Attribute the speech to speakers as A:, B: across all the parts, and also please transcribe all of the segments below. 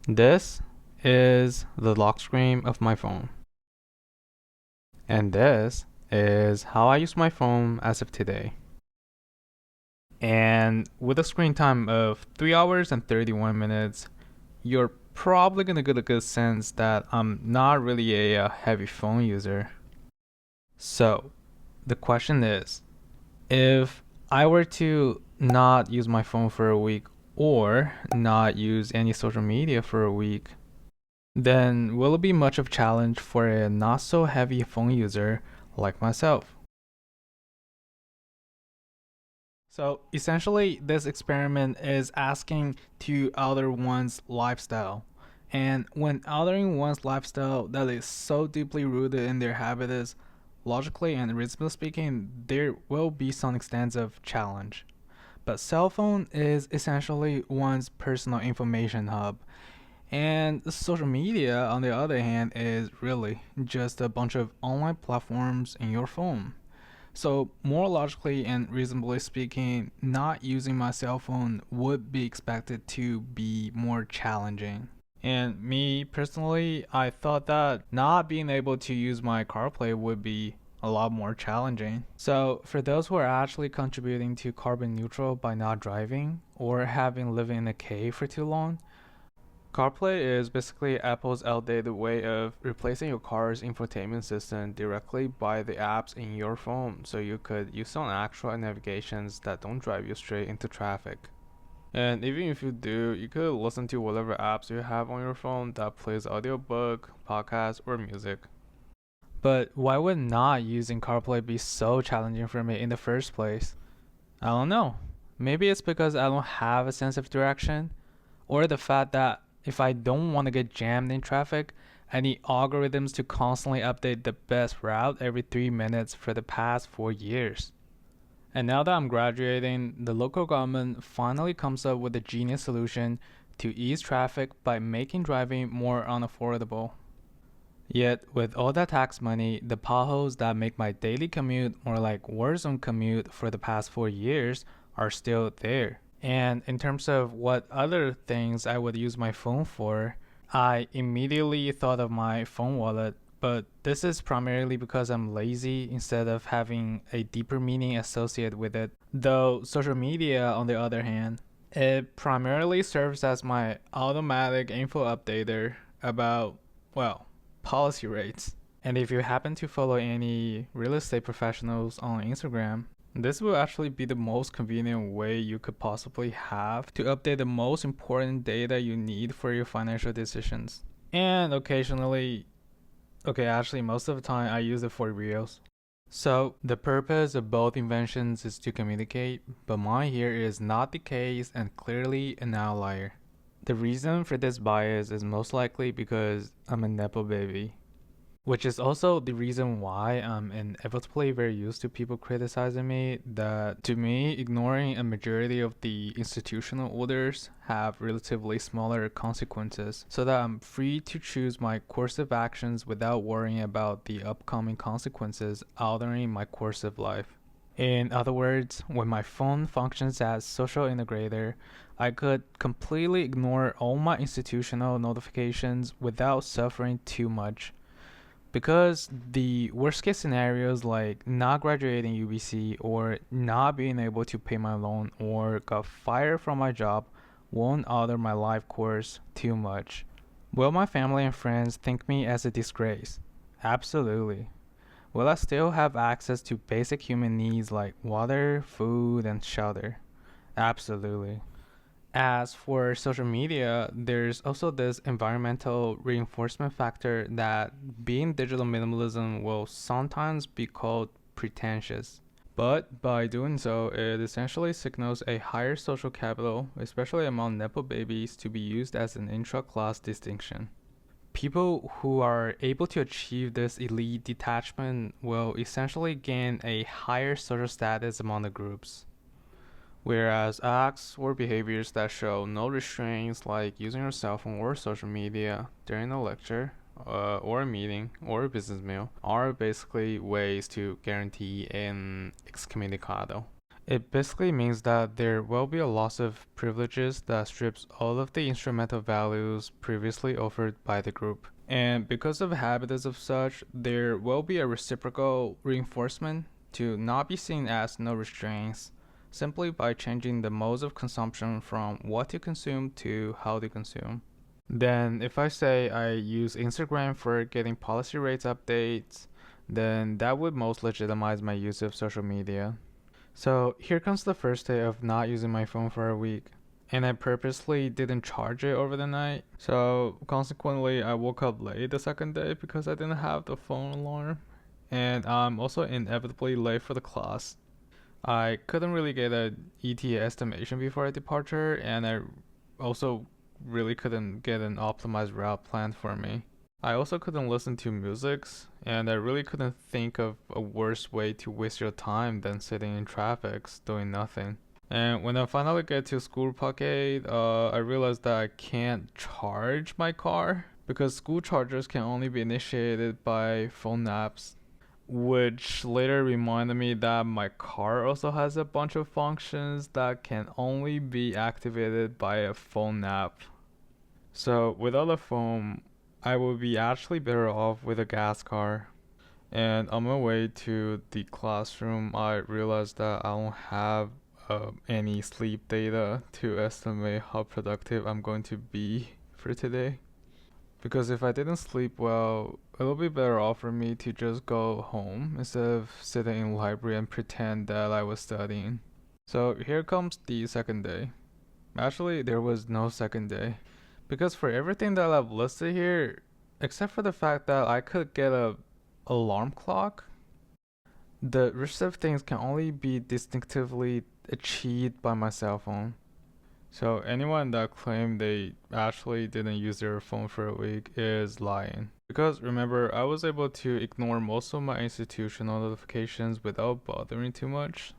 A: This is the lock screen of my phone. And this is how I use my phone as of today. And with a screen time of 3 hours and 31 minutes, you're probably gonna get a good sense that I'm not really a heavy phone user. So, the question is, if I were to not use my phone for a week or not use any social media for a week, then will it be much of a challenge for a not so heavy phone user like myself? So essentially, this experiment is asking to alter one's lifestyle. And when altering one's lifestyle that is so deeply rooted in their habits, logically and reasonably speaking, there will be some extent of challenge. But cell phone is essentially one's personal information hub. And social media, on the other hand, is really just a bunch of online platforms in your phone. So, more logically and reasonably speaking, not using my cell phone would be expected to be more challenging. And me personally, I thought that not being able to use my CarPlay would be a lot more challenging. So, for those who are actually contributing to carbon neutral by not driving or having lived in a cave for too long, CarPlay is basically Apple's outdated way of replacing your car's infotainment system directly by the apps in your phone, so you could use some actual navigations that don't drive you straight into traffic. And even if you do, you could listen to whatever apps you have on your phone that plays audiobook, podcast, or music. But why would not using CarPlay be so challenging for me in the first place? I don't know. Maybe it's because I don't have a sense of direction, or the fact that if I don't want to get jammed in traffic, I need algorithms to constantly update the best route every 3 minutes for the past 4 years. And now that I'm graduating, the local government finally comes up with a genius solution to ease traffic by making driving more unaffordable. Yet, with all that tax money, the potholes that make my daily commute more like warzone commute for the past 4 years are still there. And in terms of what other things I would use my phone for, I immediately thought of my phone wallet, but this is primarily because I'm lazy instead of having a deeper meaning associated with it. Though social media, on the other hand, it primarily serves as my automatic info updater about, well, policy rates. And if you happen to follow any real estate professionals on Instagram, this will actually be the most convenient way you could possibly have to update the most important data you need for your financial decisions. And occasionally, okay, actually, most of the time I use it for reels. So, the purpose of both inventions is to communicate, but mine here is not the case and clearly an outlier. The reason for this bias is most likely because I'm a Nepo baby, which is also the reason why I'm inevitably very used to people criticizing me that to me, ignoring a majority of the institutional orders have relatively smaller consequences so that I'm free to choose my course of actions without worrying about the upcoming consequences altering my course of life. In other words, when my phone functions as social integrator, I could completely ignore all my institutional notifications without suffering too much because the worst case scenarios like not graduating UBC or not being able to pay my loan or got fired from my job won't alter my life course too much. Will my family and friends think me as a disgrace? Absolutely. Will I still have access to basic human needs like water, food, and shelter? Absolutely. As for social media, there's also this environmental reinforcement factor that being digital minimalism will sometimes be called pretentious. But by doing so, it essentially signals a higher social capital, especially among Nepo babies, to be used as an intra class distinction. People who are able to achieve this elite detachment will essentially gain a higher social status among the groups. Whereas acts or behaviors that show no restraints, like using your cell phone or social media during a lecture, or a meeting, or a business meal, are basically ways to guarantee an excommunicado. It basically means that there will be a loss of privileges that strips all of the instrumental values previously offered by the group. And because of habits of such, there will be a reciprocal reinforcement to not be seen as no restraints, simply by changing the modes of consumption from what to consume to how to consume. Then, if I say I use Instagram for getting policy rates updates, then that would most legitimize my use of social media. So here comes the first day of not using my phone for a week. And I purposely didn't charge it over the night. So consequently, I woke up late the second day because I didn't have the phone alarm. And I'm also inevitably late for the class. I couldn't really get an ETA estimation before departure, and I also really couldn't get an optimized route planned for me. I also couldn't listen to musics, and I really couldn't think of a worse way to waste your time than sitting in traffic doing nothing. And when I finally get to school pocket, I realized that I can't charge my car because school chargers can only be initiated by phone apps, which later reminded me that my car also has a bunch of functions that can only be activated by a phone app. So without a phone, I would be actually better off with a gas car. And on my way to the classroom, I realized that I don't have any sleep data to estimate how productive I'm going to be for today. Because if I didn't sleep well, it'll be better off for me to just go home instead of sitting in the library and pretend that I was studying. So here comes the second day. Actually, there was no second day. Because for everything that I've listed here, except for the fact that I could get a alarm clock, the rest of things can only be distinctively achieved by my cell phone. So anyone that claimed they actually didn't use their phone for a week is lying. Because remember, I was able to ignore most of my institutional notifications without bothering too much.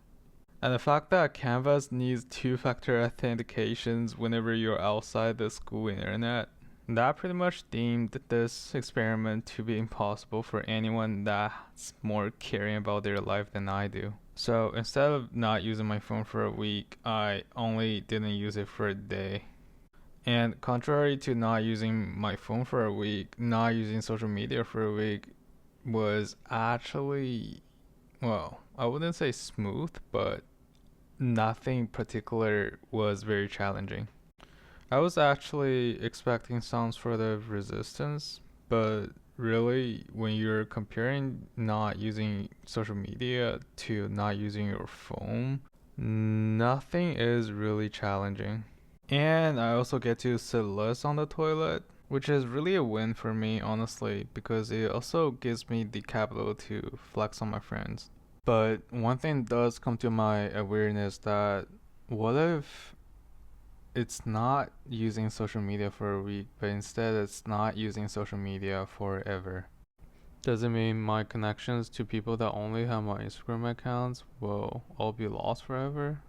A: And the fact that Canvas needs two-factor authentications whenever you're outside the school internet, that pretty much deemed this experiment to be impossible for anyone that's more caring about their life than I do. So instead of not using my phone for a week, I only didn't use it for a day. And contrary to not using my phone for a week, not using social media for a week was actually, well, I wouldn't say smooth, but nothing particular was very challenging. I was actually expecting some sort of resistance, but really, when you're comparing not using social media to not using your phone, nothing is really challenging. And I also get to sit less on the toilet, which is really a win for me, honestly, because it also gives me the capital to flex on my friends. But one thing does come to my awareness that what if it's not using social media for a week, but instead it's not using social media forever? Does it mean my connections to people that only have my Instagram accounts will all be lost forever?